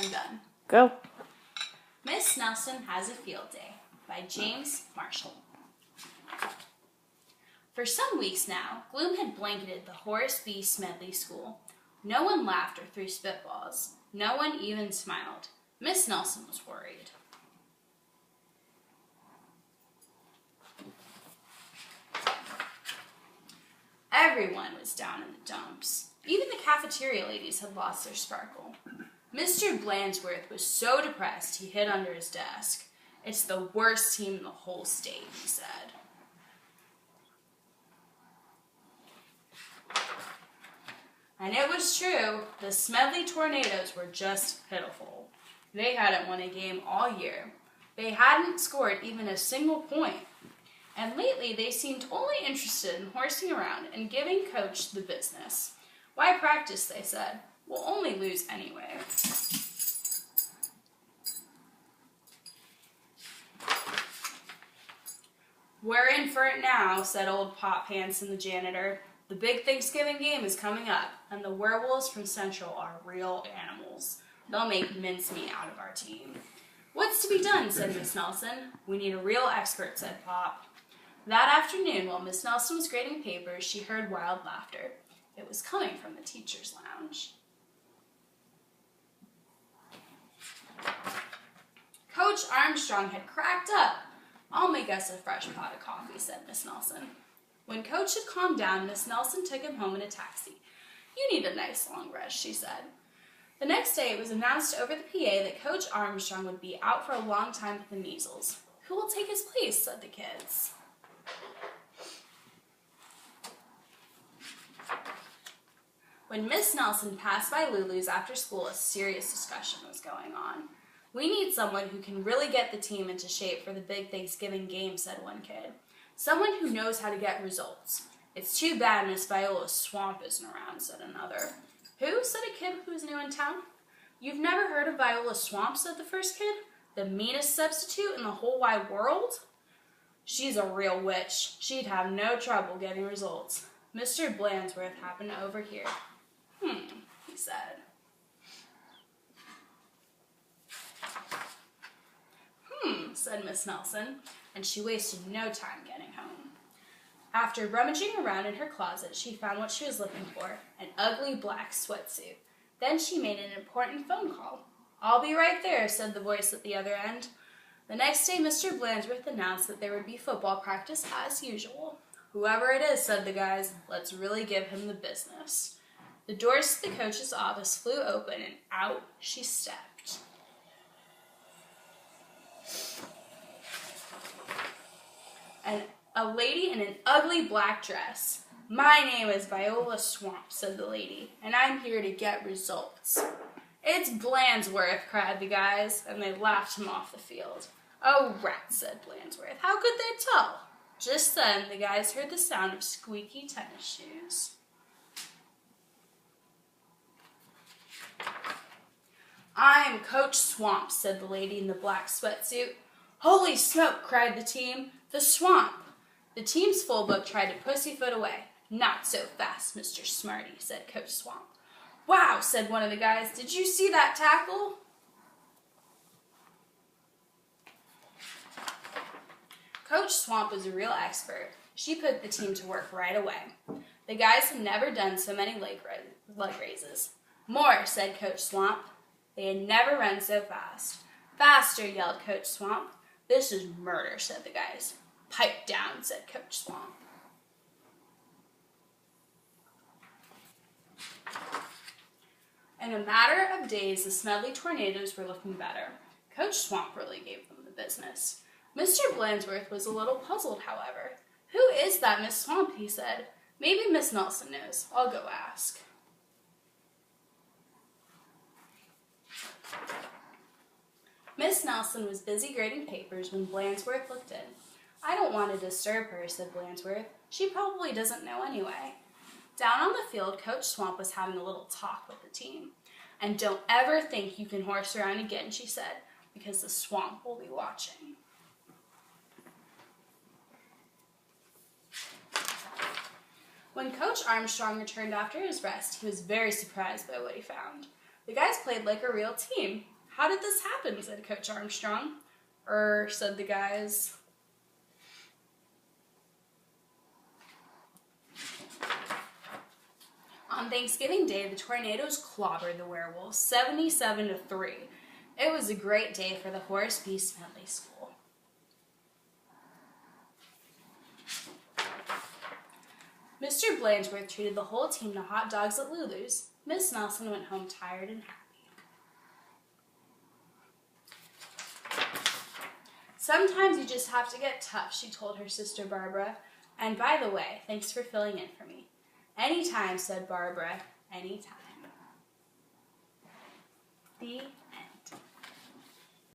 I'm done. Go. Miss Nelson Has a Field Day by James Marshall. For some weeks now, gloom had blanketed the Horace B. Smedley School. No one laughed or threw spitballs. No one even smiled. Miss Nelson was worried. Everyone was down in the dumps. Even the cafeteria ladies had lost their sparkle. Mr. Blandsworth was so depressed he hid under his desk. It's the worst team in the whole state, he said. And it was true. The Smedley Tornadoes were just pitiful. They hadn't won a game all year. They hadn't scored even a single point. And lately, they seemed only interested in horsing around and giving Coach the business. Why practice, they said. We'll only lose anyway. We're in for it now, said old Pop Hansen, the janitor. The big Thanksgiving game is coming up, and the werewolves from Central are real animals. They'll make mincemeat out of our team. What's to be done, said Miss Nelson. We need a real expert, said Pop. That afternoon, while Miss Nelson was grading papers, she heard wild laughter. It was coming from the teacher's lounge. Coach Armstrong had cracked up. I'll make us a fresh pot of coffee, said Miss Nelson. When Coach had calmed down, Miss Nelson took him home in a taxi. You need a nice long rest, she said. The next day, it was announced over the PA that Coach Armstrong would be out for a long time with the measles. Who will take his place, said the kids. When Miss Nelson passed by Lulu's after school, a serious discussion was going on. We need someone who can really get the team into shape for the big Thanksgiving game, said one kid. Someone who knows how to get results. It's too bad Miss Viola Swamp isn't around, said another. Who? Said a kid who was new in town. You've never heard of Viola Swamp, said the first kid. The meanest substitute in the whole wide world? She's a real witch. She'd have no trouble getting results. Mr. Blandsworth happened to overhear. He said. Said Miss Nelson, and she wasted no time getting home. After rummaging around in her closet, she found what she was looking for, an ugly black sweatsuit. Then she made an important phone call. I'll be right there, said the voice at the other end. The next day, Mr. Blandsworth announced that there would be football practice as usual. Whoever it is, said the guys, let's really give him the business. The doors to the coach's office flew open, and out she stepped. And a lady in an ugly black dress. My name is Viola Swamp, said the lady, and I'm here to get results. It's Blandsworth, cried the guys, and they laughed him off the field. Oh, rats, said Blandsworth. How could they tell? Just then, the guys heard the sound of squeaky tennis shoes. I'm Coach Swamp, said the lady in the black sweatsuit. Holy smoke, cried the team. The Swamp. The team's full book tried to pussyfoot away. Not so fast, Mr. Smarty, said Coach Swamp. Wow, said one of the guys. Did you see that tackle? Coach Swamp was a real expert. She put the team to work right away. The guys had never done so many leg raises. More, said Coach Swamp. They had never run so fast. Faster, yelled Coach Swamp. This is murder, said the guys. Pipe down, said Coach Swamp. In a matter of days, the Smedley Tornadoes were looking better. Coach Swamp really gave them the business. Mr. Blandsworth was a little puzzled, however. Who is that Miss Swamp, he said. Maybe Miss Nelson knows. I'll go ask. Miss Nelson was busy grading papers when Blandsworth looked in. I don't want to disturb her, said Blandsworth. She probably doesn't know anyway. Down on the field, Coach Swamp was having a little talk with the team. And don't ever think you can horse around again, she said, because the Swamp will be watching. When Coach Armstrong returned after his rest, he was very surprised by what he found. The guys played like a real team. "How did this happen?" said Coach Armstrong. Said the guys. On Thanksgiving Day, the tornadoes clobbered the werewolves 77-3. It was a great day for the Horace B. Smedley School. Mr. Blanchworth treated the whole team to hot dogs at Lulu's. Miss Nelson went home tired and happy. "Sometimes you just have to get tough," she told her sister Barbara. "And by the way, thanks for filling in for me." "Anytime," said Barbara. "Anytime." The